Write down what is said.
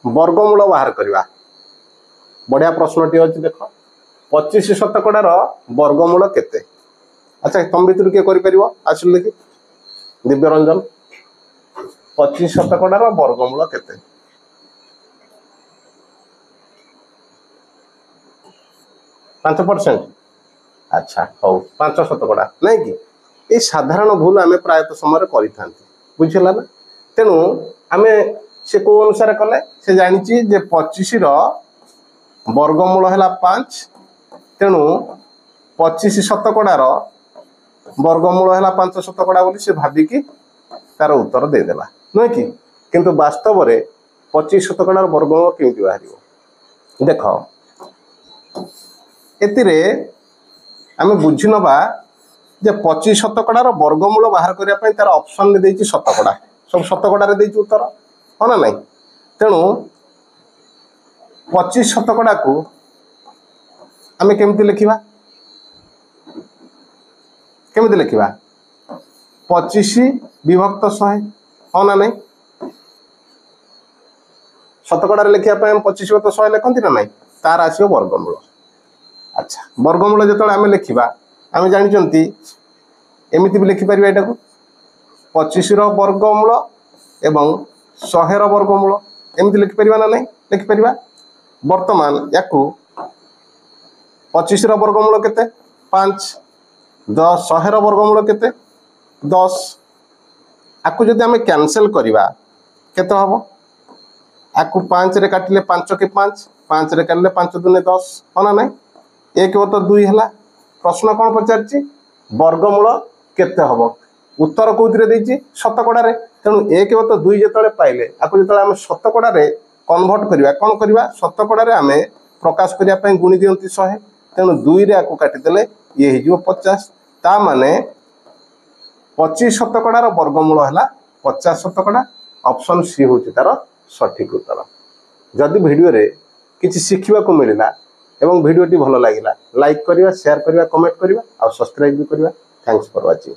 वर्गमूल बाहर करवा। बढ़िया प्रश्नटी अच्छी देख 25 शतकड़ार वर्गमूल केते। अच्छा तुम भर किए कर आस देखी दिव्य रंजन 25 शतकड़ार वर्गमूल केते। पांच परसेंट। अच्छा हौ 5 शतकड़ा नहीं कि ये साधारण भूल आम प्रायत समय कर बुझेगा ना। तेणु आम से कौ अनुसार कले से जानी 25 वर्गमूल है 5 तेणु 25 शतकड़ार वर्गमूल है 5 शतकड़ा बोली से भाविकी तार उत्तर देदेला नुहे कि किंतु वास्तव में 25 शतकड़ार वर्गमूल केमती बाहर देख एतिरे आम बुझी नवा जे 25 शतकड़ार वर्गमूल बाहर करने तार ऑप्शन में देती शतकड़ा सब शतकड़ार देती उत्तर हाँ ना नहीं। तेणु 25 शतकड़ा को आम केमती लिखा केमती लिखा 25 विभक्त 100 हाँ ना नहीं। शतकड़ा लिखापी 25 विभक्त 100 लिखती ना नहीं तार आसो वर्गमूल। अच्छा वर्गमूल जो आम लिखा आम जानते एमती भी लिखिपर यहाँ को 25 वर्गमूल एवं 100 वर्गमूल एमती लिखिपर ना नहीं लिखिपर। वर्तमान या 25 वर्गमूल केते 5 10 100 वर्गमूल केते 10 आपको जब आम कैंसल करवा केते हम आपको 5 रे काटिले 5 के 5 5 रे काटिले 5 दूने 10 हाँ ना नहीं। 1 तो 2 है प्रश्न कौन पचार वर्गमूल केते हम उत्तर कौन देती शतकड़ा तेणु 1 तो 2 जो पाइले आपको जो आम शतकड़ा कन्वर्ट करवा कौन करवा शतकड़ा आम प्रकाश करने गुणी दिखती 100 तेणु 2 रे काटिदेले ये हो 50 ता माने 25 शतकड़ार वर्गमूल है 50 शतकड़ा ऑप्शन सी हूँ तार सठिक उत्तर। जदि वीडियो रे किसी शिखा को मिलला एवं वीडियोटी भल लगे लाइक करवा शेयर करवा कमेंट करवा और सब्सक्राइब भी करवा। Thanks for watching.